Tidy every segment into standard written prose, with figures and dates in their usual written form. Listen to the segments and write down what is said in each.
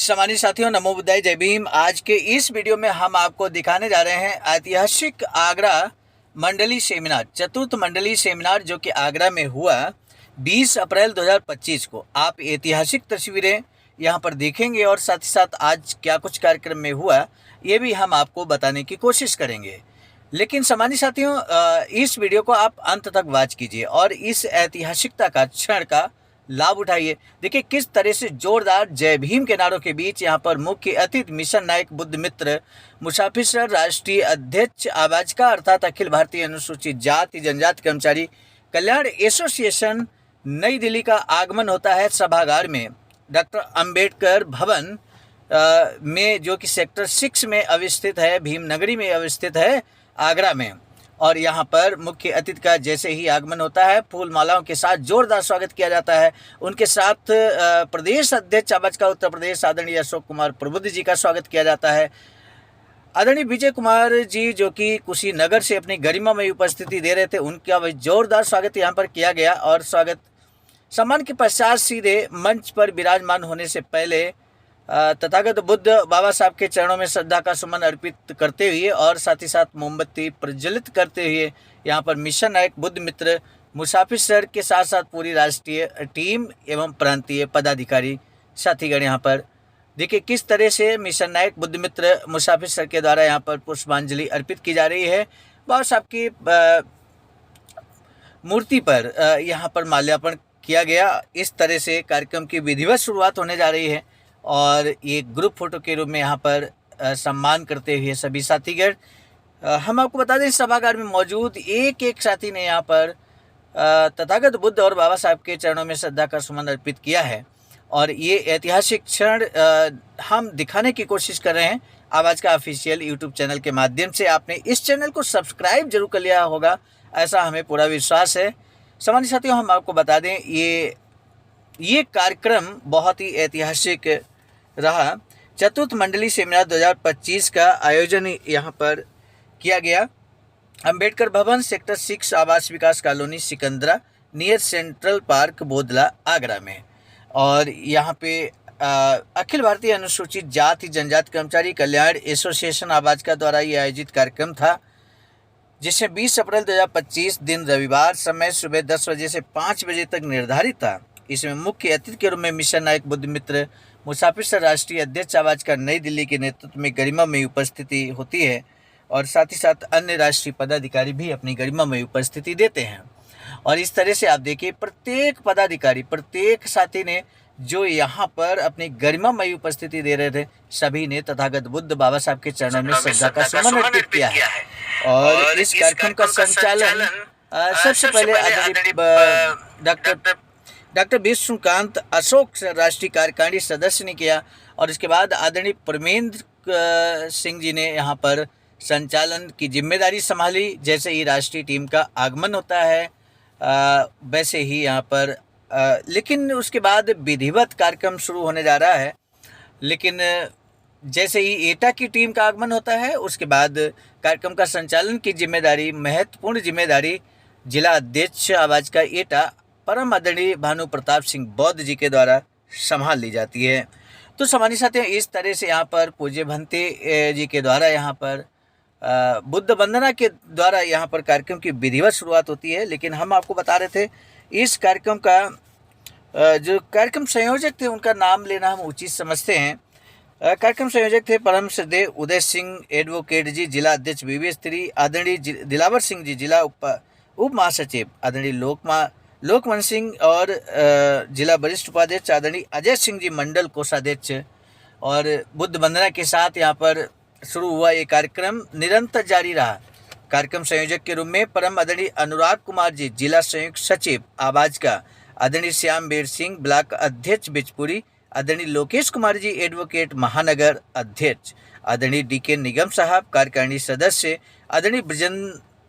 सम्मानित साथियों, नमो बुद्धाय, जय भीम। आज के इस वीडियो में हम आपको दिखाने जा रहे हैं ऐतिहासिक आगरा मंडली सेमिनार, चतुर्थ मंडली सेमिनार जो कि आगरा में हुआ 20 अप्रैल 2025 को। आप ऐतिहासिक तस्वीरें यहां पर देखेंगे और साथ ही साथ आज क्या कुछ कार्यक्रम में हुआ ये भी हम आपको बताने की कोशिश करेंगे। लेकिन सम्मानित साथियों, इस वीडियो को आप अंत तक वॉच कीजिए और इस ऐतिहासिकता का क्षण का लाभ उठाइए। देखिए किस तरह से जोरदार जय भीम के नारों के बीच यहाँ पर मुख्य अतिथि मिशन नायक बुद्ध मित्र मुसाफिर सर राष्ट्रीय अध्यक्ष आबाजका अर्थात अखिल भारतीय अनुसूचित जाति जनजाति कर्मचारी कल्याण एसोसिएशन नई दिल्ली का आगमन होता है सभागार में डॉक्टर अंबेडकर भवन में, जो कि सेक्टर 6 में अवस्थित है, भीमनगरी में अवस्थित है आगरा में। और यहाँ पर मुख्य अतिथि का जैसे ही आगमन होता है फूल मालाओं के साथ जोरदार स्वागत किया जाता है। उनके साथ प्रदेश अध्यक्ष आबाजका उत्तर प्रदेश आदरणीय अशोक कुमार प्रबुद्ध जी का स्वागत किया जाता है। आदरणीय विजय कुमार जी जो कि कुशीनगर से अपनी गरिमा में उपस्थिति दे रहे थे, उनका वही जोरदार स्वागत यहाँ पर किया गया। और स्वागत सम्मान के पश्चात सीधे मंच पर विराजमान होने से पहले तथागत बुद्ध बाबा साहब के चरणों में श्रद्धा का सुमन अर्पित करते हुए और साथ ही साथ मोमबत्ती प्रज्वलित करते हुए यहाँ पर मिशन नायक बुद्ध मित्र मुसाफिर सर के साथ साथ पूरी राष्ट्रीय टीम एवं प्रांतीय पदाधिकारी साथीगण यहाँ पर देखिए किस तरह से मिशन नायक बुद्ध मित्र मुसाफिर सर के द्वारा यहाँ पर पुष्पांजलि अर्पित की जा रही है। बाबा साहब की मूर्ति पर यहाँ पर माल्यार्पण किया गया। इस तरह से कार्यक्रम की विधिवत शुरुआत होने जा रही है और ये ग्रुप फोटो के रूप में यहाँ पर सम्मान करते हुए सभी साथीगण। हम आपको बता दें सभागार में मौजूद एक एक साथी ने यहाँ पर तथागत बुद्ध और बाबा साहब के चरणों में श्रद्धा का सुमन अर्पित किया है। और ये ऐतिहासिक क्षण हम दिखाने की कोशिश कर रहे हैं आवाज़ का ऑफिशियल यूट्यूब चैनल के माध्यम से। आपने इस चैनल को सब्सक्राइब जरूर कर लिया होगा, ऐसा हमें पूरा विश्वास है। सम्मानित साथियों, हम आपको बता दें ये कार्यक्रम बहुत ही ऐतिहासिक रहा। चतुर्थ मंडली सेमिनार 2025 का आयोजन यहाँ पर किया गया अंबेडकर भवन sector 6 Awas Vikas colony Sikandra near central park Bodla Agra में। और यहाँ पे अखिल भारतीय अनुसूचित जाति जनजाति कर्मचारी कल्याण एसोसिएशन आबाजका द्वारा ये आयोजित कार्यक्रम था, जिसमें 20 अप्रैल 2025 दिन रविवार समय सुबह 10 बजे से 5 बजे तक निर्धारित था। इसमें मुख्य अतिथि के रूप में मिशन नायक बुद्ध मित्र मुसाफिर सर राष्ट्रीय अध्यक्ष आबाजका नई दिल्ली के नेतृत्व में गरिमा में उपस्थिति होती है और साथ ही साथ अन्य राष्ट्रीय पदाधिकारी भी अपनी गरिमा में उपस्थिति देते हैं। और इस तरह से आप देखिए प्रत्येक पदाधिकारी प्रत्येक साथी ने जो यहाँ पर अपनी गरिमा में उपस्थिति दे रहे थे, सभी ने तथागत बुद्ध बाबा साहब के चरणों में श्रद्धा का सुमन अर्पित किया है। और इस कार्यक्रम का संचालन सबसे पहले डॉक्टर विष्णुकांत अशोक राष्ट्रीय कार्यकारिणी सदस्य ने किया और इसके बाद आदरणीय परमेंद्र सिंह जी ने यहाँ पर संचालन की जिम्मेदारी संभाली। जैसे ही राष्ट्रीय टीम का आगमन होता है वैसे ही यहाँ पर लेकिन उसके बाद विधिवत कार्यक्रम शुरू होने जा रहा है। लेकिन जैसे ही एटा की टीम का आगमन होता है उसके बाद कार्यक्रम का संचालन की जिम्मेदारी, महत्वपूर्ण जिम्मेदारी जिला अध्यक्ष आबाजका एटा परम आदरणीय भानु प्रताप सिंह बौद्ध जी के द्वारा संभाल ली जाती है। तो सम्मानित साथियों, इस तरह से यहाँ पर पूज्य भंते जी के द्वारा यहाँ पर बुद्ध वंदना के द्वारा यहाँ पर कार्यक्रम की विधिवत शुरुआत होती है। लेकिन हम आपको बता रहे थे इस कार्यक्रम का जो कार्यक्रम संयोजक थे उनका नाम लेना हम उचित समझते हैं। कार्यक्रम संयोजक थे परम श्रद्धेय उदय सिंह एडवोकेट जी, जिला अध्यक्ष बीवीएस 3, आदरणीय दिलावर सिंह जी जिला उप महासचिव, आदरणीय लोकमन सिंह और जिला वरिष्ठ उपाध्यक्ष आदरणीय अजय सिंह जी मंडल कोषाध्यक्ष। और बुद्ध वंदना के साथ यहाँ पर शुरू हुआ ये कार्यक्रम निरंतर जारी रहा। कार्यक्रम संयोजक के रूप में परम आदरणीय अनुराग कुमार जी जिला संयुक्त सचिव आबाजका, आदरणीय श्याम बेर सिंह ब्लॉक अध्यक्ष बिजपुरी, आदरणीय लोकेश कुमार जी एडवोकेट महानगर अध्यक्ष, आदरणीय डीके निगम साहब कार्यकारिणी सदस्य, आदरणीय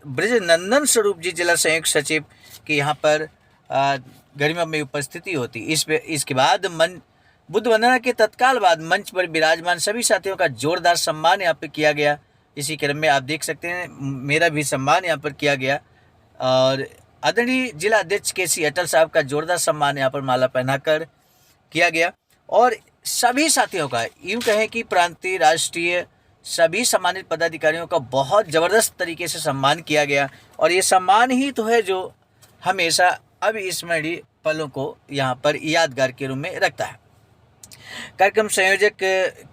ब्रजनंदन स्वरूप जी जिला संयुक्त सचिव की यहाँ पर गरिमा में उपस्थिति होती। इसके बाद बुद्ध वंदना के तत्काल बाद मंच पर विराजमान सभी साथियों का जोरदार सम्मान यहाँ पर किया गया। इसी क्रम में आप देख सकते हैं मेरा भी सम्मान यहाँ पर किया गया और आदरणीय जिला अध्यक्ष केसी अटल साहब का जोरदार सम्मान यहाँ पर माला पहनाकर किया गया। और सभी साथियों का, यूँ कहें कि प्रांतीय, राष्ट्रीय सभी सम्मानित पदाधिकारियों का बहुत ज़बरदस्त तरीके से सम्मान किया गया। और ये सम्मान ही तो है जो हमेशा अब स्मरणीय पलों को यहाँ पर यादगार के रूप में रखता है। कार्यक्रम संयोजक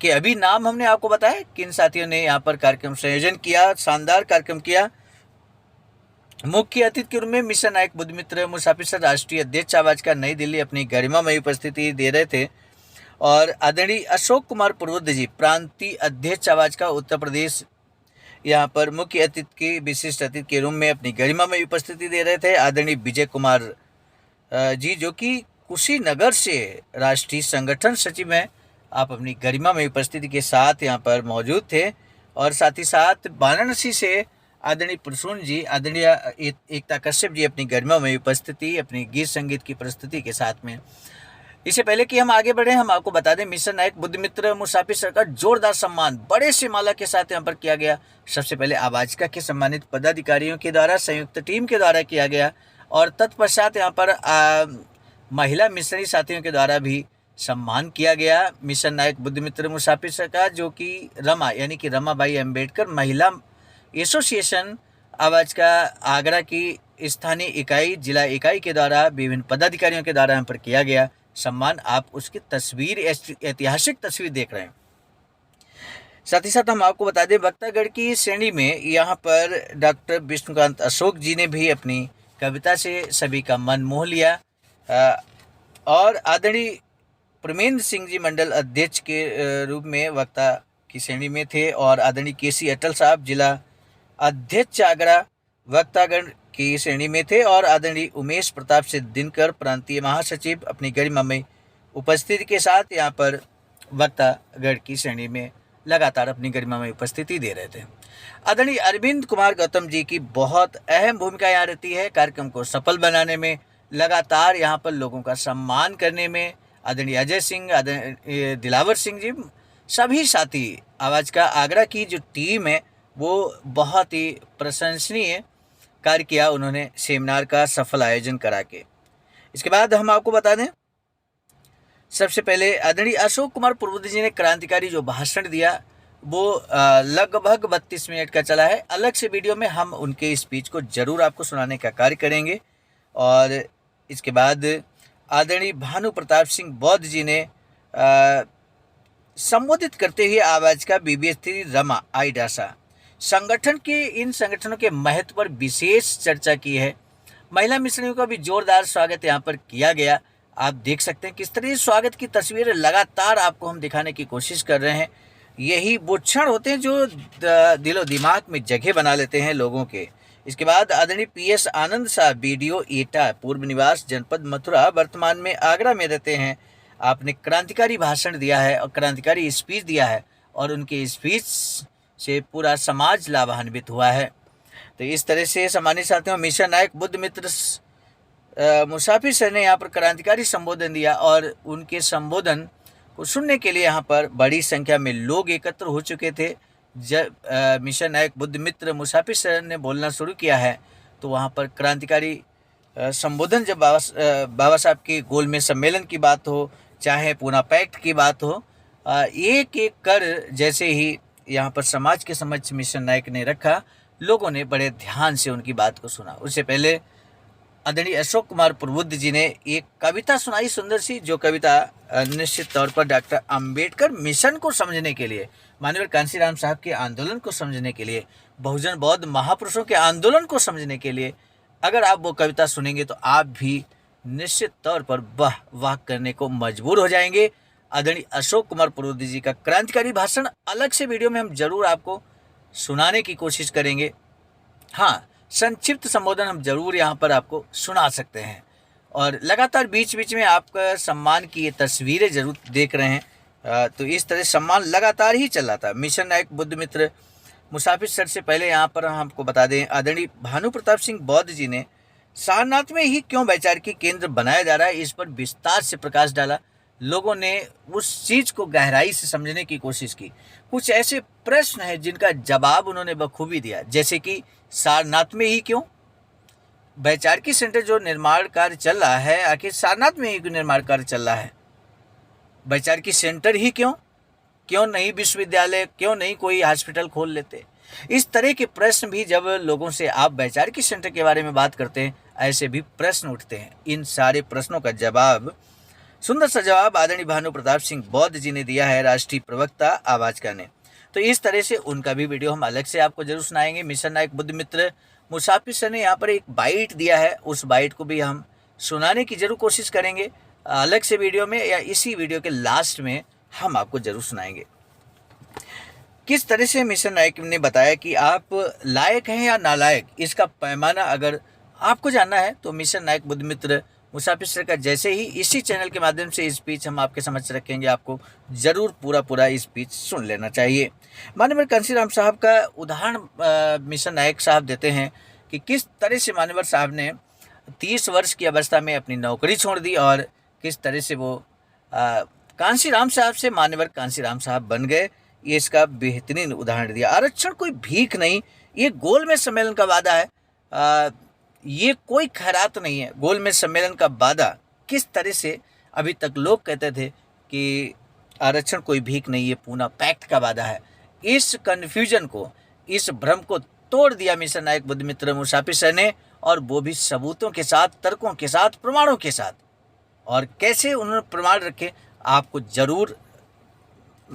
के अभी नाम हमने आपको बताया, किन साथियों ने यहाँ पर कार्यक्रम संयोजन किया, शानदार कार्यक्रम किया। मुख्य अतिथि के रूप में मिशन नायक बुद्धमित्र मुसाफिर सर, राष्ट्रीय अध्यक्ष आवाज का, नई दिल्ली अपनी गरिमामयी उपस्थिति दे रहे थे। और आदरणीय अशोक कुमार पूर्वोद जी, प्रांतीय अध्यक्ष आवाज का, उत्तर प्रदेश, यहाँ पर मुख्य अतिथि के, विशिष्ट अतिथि के रूप में अपनी गरिमामयी उपस्थिति दे रहे थे। आदरणीय विजय कुमार जी, जो कि कुशीनगर से राष्ट्रीय संगठन सचिव हैं, आप अपनी गरिमामयी उपस्थिति के साथ यहाँ पर मौजूद थे। और साथ ही साथ वाराणसी से आदरणीय प्रसून जी, आदरणीय एकता कश्यप जी अपनी गरिमामयी उपस्थिति, अपनी गीत संगीत की प्रस्तुति के साथ में। इससे पहले कि हम आगे बढ़े, हम आपको बता दें मिशन नायक बुद्धमित्र मुसाफिर सर का जोरदार सम्मान बड़े से माला के साथ यहाँ पर किया गया। सबसे पहले आवाजका के सम्मानित पदाधिकारियों के द्वारा, संयुक्त टीम के द्वारा किया गया। और तत्पश्चात यहाँ पर महिला मिशनरी साथियों के द्वारा भी सम्मान किया गया मिशन नायक बुद्धमित्र मुसाफिर सर का, जो कि रमा यानी कि रमाबाई अम्बेडकर महिला एसोसिएशन आवाज का आगरा की स्थानीय इकाई, जिला इकाई के द्वारा विभिन्न पदाधिकारियों के द्वारा यहाँ पर किया गया सम्मान। आप उसकी तस्वीर, ऐतिहासिक तस्वीर देख रहे हैं। साथ ही साथ हम आपको बता दें वक्तागण की श्रेणी में यहाँ पर डॉक्टर विष्णुकांत अशोक जी ने भी अपनी कविता से सभी का मन मोह लिया। और आदरणीय प्रमेंद्र सिंह जी मंडल अध्यक्ष के रूप में वक्ता की श्रेणी में थे। और आदरणीय केसी अटल साहब जिला अध्यक्ष आगरा वक्तागण की श्रेणी में थे। और आदरणीय उमेश प्रताप से दिनकर प्रांतीय महासचिव अपनी गरिमामयी उपस्थिति के साथ यहाँ पर वक्तागण की श्रेणी में लगातार अपनी गरिमामयी उपस्थिति दे रहे थे। आदरणीय अरविंद कुमार गौतम जी की बहुत अहम भूमिका यहाँ रहती है कार्यक्रम को सफल बनाने में, लगातार यहाँ पर लोगों का सम्मान करने में। आदरणीय अजय सिंह, आदरणीय दिलावर सिंह जी, सभी साथी आवाज का आगरा की जो टीम है वो बहुत ही प्रशंसनीय कार्य किया उन्होंने सेमिनार का सफल आयोजन करा के। इसके बाद हम आपको बता दें सबसे पहले आदरणीय अशोक कुमार पूर्वोद जी ने क्रांतिकारी जो भाषण दिया वो लगभग 32 मिनट का चला है। अलग से वीडियो में हम उनके स्पीच को जरूर आपको सुनाने का कार्य करेंगे। और इसके बाद आदरणीय भानु प्रताप सिंह बौद्ध जी ने संबोधित करते हुए आवाज का बीबीएस रमा आईडासा संगठन के, इन संगठनों के महत्व पर विशेष चर्चा की है। महिला मिशनरियों का भी जोरदार स्वागत यहाँ पर किया गया। आप देख सकते हैं किस तरह स्वागत की तस्वीरें लगातार आपको हम दिखाने की कोशिश कर रहे हैं। यही वो क्षण होते हैं जो दिलो दिमाग में जगह बना लेते हैं लोगों के। इसके बाद आदरणीय पीएस आनंद साहब, बीडीओ एटा, पूर्व निवास जनपद मथुरा, वर्तमान में आगरा में रहते हैं। आपने क्रांतिकारी भाषण दिया है और क्रांतिकारी स्पीच दिया है और उनके स्पीच से पूरा समाज लाभान्वित हुआ है। तो इस तरह से सम्मानित साथियों मिशन नायक बुद्धमित्र मुसाफिर सर ने यहाँ पर क्रांतिकारी संबोधन दिया और उनके संबोधन को सुनने के लिए यहाँ पर बड़ी संख्या में लोग एकत्र हो चुके थे। जब मिशन नायक बुद्धमित्र मुसाफिर सर ने बोलना शुरू किया है तो वहाँ पर क्रांतिकारी संबोधन, जब बाबा साहब के गोलमेज सम्मेलन की बात हो, चाहे पूना पैक्ट की बात हो, एक एक कर जैसे ही यहाँ पर समाज के समक्ष मिशन नायक ने रखा, लोगों ने बड़े ध्यान से उनकी बात को सुना। उससे पहले आदरणीय अशोक कुमार पूर्वोद जी ने एक कविता सुनाई सुंदर सी, जो कविता निश्चित तौर पर डॉक्टर अंबेडकर मिशन को समझने के लिए, माननीय कांशीराम साहब के आंदोलन को समझने के लिए, बहुजन बौद्ध महापुरुषों के आंदोलन को समझने के लिए अगर आप वो कविता सुनेंगे तो आप भी निश्चित तौर पर वाह वाह करने को मजबूर हो जाएंगे। आदरणीय अशोक कुमार पूर्वोद जी का क्रांतिकारी भाषण अलग से वीडियो में हम जरूर आपको सुनाने की कोशिश करेंगे। हाँ, संक्षिप्त संबोधन हम जरूर यहाँ पर आपको सुना सकते हैं। और लगातार बीच बीच में आपका सम्मान की ये तस्वीरें जरूर देख रहे हैं। तो इस तरह सम्मान लगातार ही चल रहा था। मिशन नायक बुद्धमित्र मुसाफिर सर से पहले यहाँ पर हम आपको बता दें आदरणीय भानु प्रताप सिंह बौद्ध जी ने सारनाथ में ही क्यों वैचारिक केंद्र बनाया जा रहा है, इस पर विस्तार से प्रकाश डाला। लोगों ने उस चीज को गहराई से समझने की कोशिश की। कुछ ऐसे प्रश्न हैं जिनका जवाब उन्होंने बखूबी दिया, जैसे कि सारनाथ में ही क्यों, वैचारिकी सेंटर जो निर्माण कार्य चल रहा है, आखिर सारनाथ में ही क्यों निर्माण कार्य चल रहा है। वैचारिकी सेंटर ही क्यों नहीं विश्वविद्यालय, क्यों नहीं कोई हॉस्पिटल खोल लेते? इस तरह के प्रश्न भी जब लोगों से आप वैचारिकी सेंटर के बारे में बात करते हैं, ऐसे भी प्रश्न उठते हैं। इन सारे प्रश्नों का जवाब, सुंदर सा जवाब आदरणीय भानु प्रताप सिंह बौद्ध जी ने दिया है, राष्ट्रीय प्रवक्ता आवाजका ने। तो इस तरह से उनका भी वीडियो हम अलग से आपको जरूर सुनाएंगे। मिशन नायक बुद्धमित्र मुसाफिर सर ने यहाँ पर एक बाइट दिया है, उस बाइट को भी हम सुनाने की जरूर कोशिश करेंगे अलग से वीडियो में, या इसी वीडियो के लास्ट में हम आपको जरूर सुनाएंगे। किस तरह से मिशन नायक ने बताया कि आप लायक हैं या नालायक, इसका पैमाना अगर आपको जानना है तो मिशन नायक बुद्धमित्र मुसाफिर सर का जैसे ही इसी चैनल के माध्यम से स्पीच हम आपके समझ रखेंगे, आपको जरूर पूरा स्पीच सुन लेना चाहिए। मान्यवर कांशीराम साहब का उदाहरण मिशन नायक साहब देते हैं कि किस तरह से मान्यवर साहब ने 30 वर्ष की अवस्था में अपनी नौकरी छोड़ दी और किस तरह से वो कांशीराम साहब से मान्यवर कांशीराम साहब बन गए, ये इसका बेहतरीन उदाहरण दिया। आरक्षण कोई भीख नहीं, ये गोलमेज सम्मेलन का वादा है, ये कोई खैरात नहीं है। गोलमेज सम्मेलन का वादा किस तरह से अभी तक लोग कहते थे कि आरक्षण कोई भीख नहीं, ये पूना पैक्ट का वादा है। इस कन्फ्यूजन को, इस भ्रम को तोड़ दिया मिशन नायक बुद्धमित्र मुसाफिर सर ने, और वो भी सबूतों के साथ, तर्कों के साथ, प्रमाणों के साथ। और कैसे उन्होंने प्रमाण रखे, आपको जरूर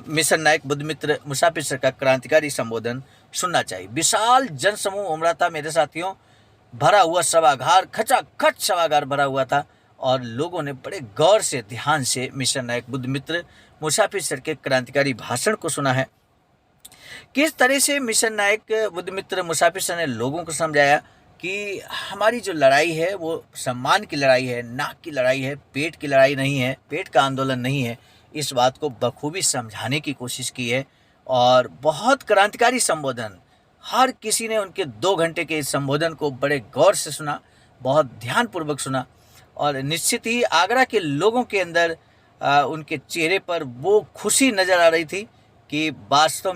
मिशन नायक बुद्धमित्र मुसाफिर सर का क्रांतिकारी संबोधन सुनना चाहिए। विशाल जनसमूह उमड़ा था मेरे साथियों, भरा हुआ सभागार, खचाखच सभागार भरा हुआ था, और लोगों ने बड़े गौर से, ध्यान से मिशन नायक बुद्धमित्र मुसाफिर सर के क्रांतिकारी भाषण को सुना है। किस तरह से मिशन नायक बुद्धमित्र मुसाफिर सर ने लोगों को समझाया कि हमारी जो लड़ाई है वो सम्मान की लड़ाई है, नाक की लड़ाई है, पेट की लड़ाई नहीं है, पेट का आंदोलन नहीं है। इस बात को बखूबी समझाने की कोशिश की है, और बहुत क्रांतिकारी संबोधन, हर किसी ने उनके 2 घंटे के इस संबोधन को बड़े गौर से सुना, बहुत ध्यानपूर्वक सुना, और निश्चित ही आगरा के लोगों के अंदर उनके चेहरे पर वो खुशी नज़र आ रही थी कि वास्तव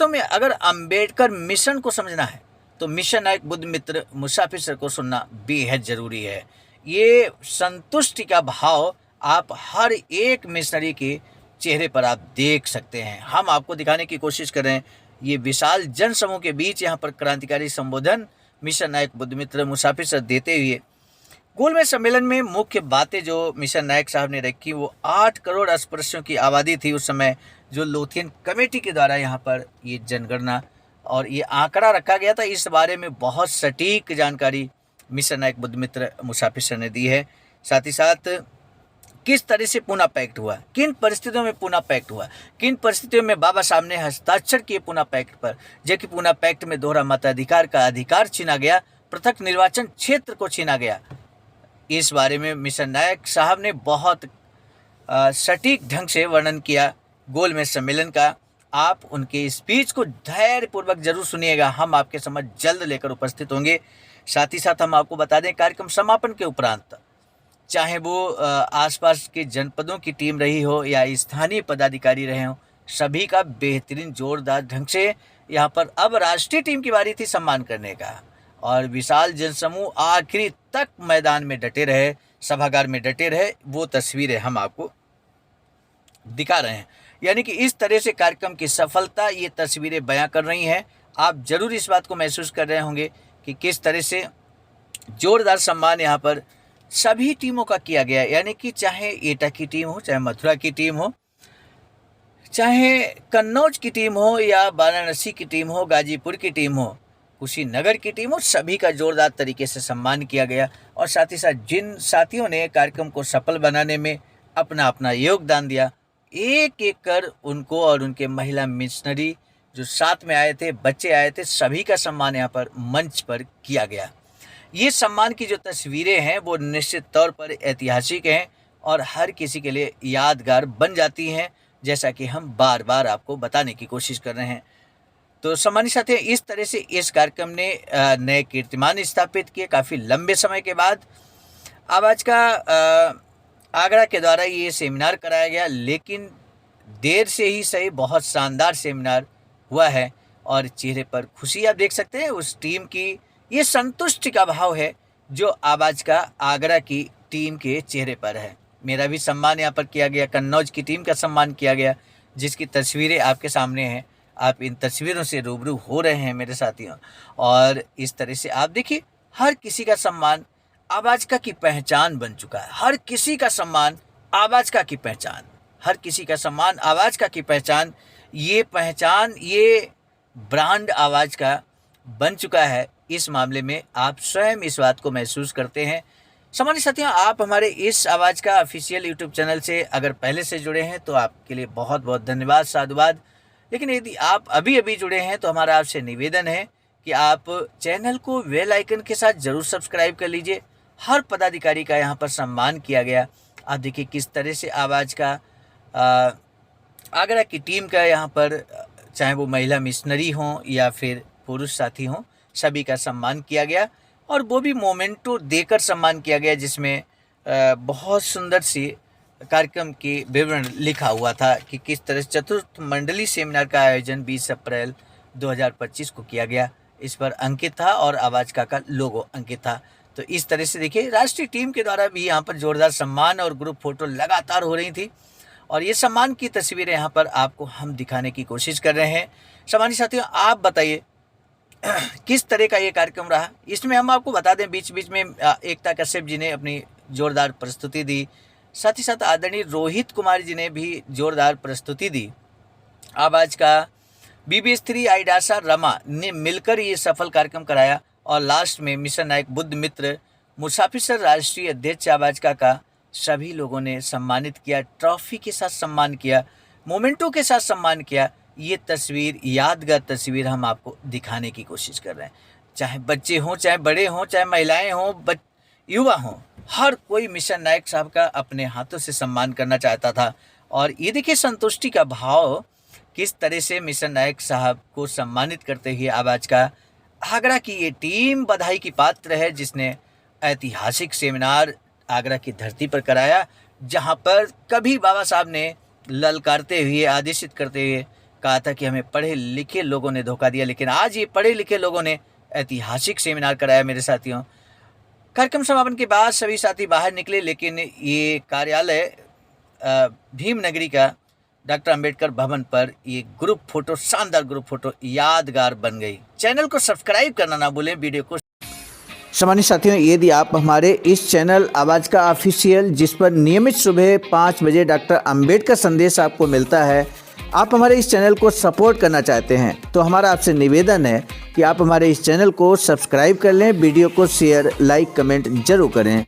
में अगर अंबेडकर मिशन को समझना है तो मिशन नायक बुद्धमित्र मुसाफिर सर को सुनना बेहद ज़रूरी है। ये संतुष्टि का भाव आप हर एक मिशनरी के चेहरे पर आप देख सकते हैं। हम आपको दिखाने की कोशिश कर रहे हैं, ये विशाल जनसमूह के बीच यहाँ पर क्रांतिकारी संबोधन मिशन नायक बुद्धमित्र मुसाफिर सर देते हुए। गोलमेज सम्मेलन में मुख्य बातें जो मिशन नायक साहब ने रखी, वो 8 करोड़ अस्पृश्यों की आबादी थी उस समय, जो लोथियन कमेटी के द्वारा यहाँ पर ये जनगणना और ये आंकड़ा रखा गया था। इस बारे में बहुत सटीक जानकारी मिशन नायक बुद्धमित्र मुसाफिर सर ने दी है। साथ ही साथ किस तरह से पूना पैक्ट हुआ, किन परिस्थितियों में पूना पैक्ट हुआ, किन परिस्थितियों में बाबा साहब ने हस्ताक्षर किए पूना पैक्ट पर, जबकि पूना पैक्ट में दोहरा मताधिकार का अधिकार छीना गया, पृथक निर्वाचन क्षेत्र को छीना गया। इस बारे में मिशन नायक साहब ने बहुत सटीक ढंग से वर्णन किया गोलमेज सम्मेलन का। आप उनके स्पीच को धैर्यपूर्वक जरूर सुनिएगा, हम आपके समझ जल्द लेकर उपस्थित होंगे। साथ ही साथ हम आपको बता दें, कार्यक्रम समापन के उपरांत चाहे वो आसपास के जनपदों की टीम रही हो या स्थानीय पदाधिकारी रहे हों, सभी का बेहतरीन जोरदार ढंग से यहाँ पर अब राष्ट्रीय टीम की बारी थी सम्मान करने का, और विशाल जनसमूह आखिरी तक मैदान में डटे रहे, सभागार में डटे रहे। वो तस्वीरें हम आपको दिखा रहे हैं, यानी कि इस तरह से कार्यक्रम की सफलता ये तस्वीरें बयां कर रही हैं। आप जरूर इस बात को महसूस कर रहे होंगे कि किस तरह से जोरदार सम्मान यहाँ पर सभी टीमों का किया गया, यानी कि चाहे एटा की टीम हो, चाहे मथुरा की टीम हो, चाहे कन्नौज की टीम हो, या वाराणसी की टीम हो, गाजीपुर की टीम हो, कुशीनगर की टीम हो, सभी का जोरदार तरीके से सम्मान किया गया। और साथ ही साथ जिन साथियों ने कार्यक्रम को सफल बनाने में अपना अपना योगदान दिया, एक एक कर उनको और उनके महिला मिशनरी जो साथ में आए थे, बच्चे आए थे, सभी का सम्मान यहाँ पर मंच पर किया गया। ये सम्मान की जो तस्वीरें हैं वो निश्चित तौर पर ऐतिहासिक हैं और हर किसी के लिए यादगार बन जाती हैं, जैसा कि हम बार बार आपको बताने की कोशिश कर रहे हैं। तो सम्मानित साथी, इस तरह से इस कार्यक्रम ने नए कीर्तिमान स्थापित किए काफ़ी लंबे समय के बाद। अब आज का आगरा के द्वारा ये सेमिनार कराया गया, लेकिन देर से ही सही बहुत शानदार सेमिनार हुआ है और चेहरे पर खुशी आप देख सकते हैं उस टीम की। ये संतुष्टि का भाव है जो आवाज का आगरा की टीम के चेहरे पर है। मेरा भी सम्मान यहाँ पर किया गया, कन्नौज की टीम का सम्मान किया गया, जिसकी तस्वीरें आपके सामने हैं। आप इन तस्वीरों से रूबरू हो रहे हैं मेरे साथियों। और इस तरह से आप देखिए, हर किसी का सम्मान आवाज़ का की पहचान बन चुका है। हर किसी का सम्मान आवाज़ का की पहचान, हर किसी का सम्मान आवाज़ का की पहचान, ये पहचान, ये ब्रांड आवाज़ का बन चुका है। इस मामले में आप स्वयं इस बात को महसूस करते हैं। सामान्य साथियों, आप हमारे इस आवाज़ का ऑफिशियल यूट्यूब चैनल से अगर पहले से जुड़े हैं तो आपके लिए बहुत बहुत धन्यवाद, साधुवाद। लेकिन यदि आप अभी अभी जुड़े हैं तो हमारा आपसे निवेदन है कि आप चैनल को बेल आइकन के साथ ज़रूर सब्सक्राइब कर लीजिए। हर पदाधिकारी का यहाँ पर सम्मान किया गया। आप देखिए किस तरह से आवाज़ का आगरा की टीम का यहाँ पर, चाहे वो महिला मिशनरी हों या फिर पुरुष साथी हों, सभी का सम्मान किया गया। और वो भी मोमेंटो देकर सम्मान किया गया, जिसमें बहुत सुंदर सी कार्यक्रम की विवरण लिखा हुआ था कि किस तरह चतुर्थ मंडली सेमिनार का आयोजन 20 अप्रैल 2025 को किया गया। इस पर अंकित था और आवाज़ का लोगो अंकित था। तो इस तरह से देखिए, राष्ट्रीय टीम के द्वारा भी यहाँ पर जोरदार सम्मान और ग्रुप फोटो लगातार हो रही थी। और ये सम्मान की तस्वीरें यहाँ पर आपको हम दिखाने की कोशिश कर रहे हैं। सामान्य साथियों, आप बताइए किस तरह का ये कार्यक्रम रहा। इसमें हम आपको बता दें, बीच बीच में एकता कश्यप जी ने अपनी जोरदार प्रस्तुति दी, साथ ही साथ आदरणीय रोहित कुमार जी ने भी जोरदार प्रस्तुति दी। आवाज़ का BBS3 आईडासा रमा ने मिलकर ये सफल कार्यक्रम कराया। और लास्ट में मिशन नायक बुद्ध मित्र मुसाफिर सर राष्ट्रीय अध्यक्ष आवाज़ का सभी लोगों ने सम्मानित किया, ट्रॉफी के साथ सम्मान किया, मोमेंटो के साथ सम्मान किया। ये तस्वीर, यादगार तस्वीर हम आपको दिखाने की कोशिश कर रहे हैं। चाहे बच्चे हों, चाहे बड़े हों, चाहे महिलाएं हों, युवा हों, हर कोई मिशन नायक साहब का अपने हाथों से सम्मान करना चाहता था। और ये देखिए संतुष्टि का भाव, किस तरह से मिशन नायक साहब को सम्मानित करते हुए आवाज़ का आगरा की ये टीम बधाई की पात्र है, जिसने ऐतिहासिक सेमिनार आगरा की धरती पर कराया, जहां पर कभी बाबा साहब ने ललकारते हुए, आदेशित करते हुए कहा था कि हमें पढ़े लिखे लोगों ने धोखा दिया, लेकिन आज ये पढ़े लिखे लोगों ने ऐतिहासिक सेमिनार कराया मेरे साथियों। कार्यक्रम समापन के बाद सभी साथी बाहर निकले, लेकिन ये कार्यालय भीमनगरी का डॉक्टर अंबेडकर भवन पर ये ग्रुप फोटो, शानदार ग्रुप फोटो यादगार बन गई। चैनल को सब्सक्राइब करना ना भूलें, वीडियो को। सामान्य साथियों, यदि आप हमारे इस चैनल आवाज़ का ऑफिशियल, जिस पर नियमित सुबह 5 बजे डॉक्टर अंबेडकर संदेश आपको मिलता है, आप हमारे इस चैनल को सपोर्ट करना चाहते हैं तो हमारा आपसे निवेदन है कि आप हमारे इस चैनल को सब्सक्राइब कर लें, वीडियो को शेयर, लाइक, कमेंट जरूर करें।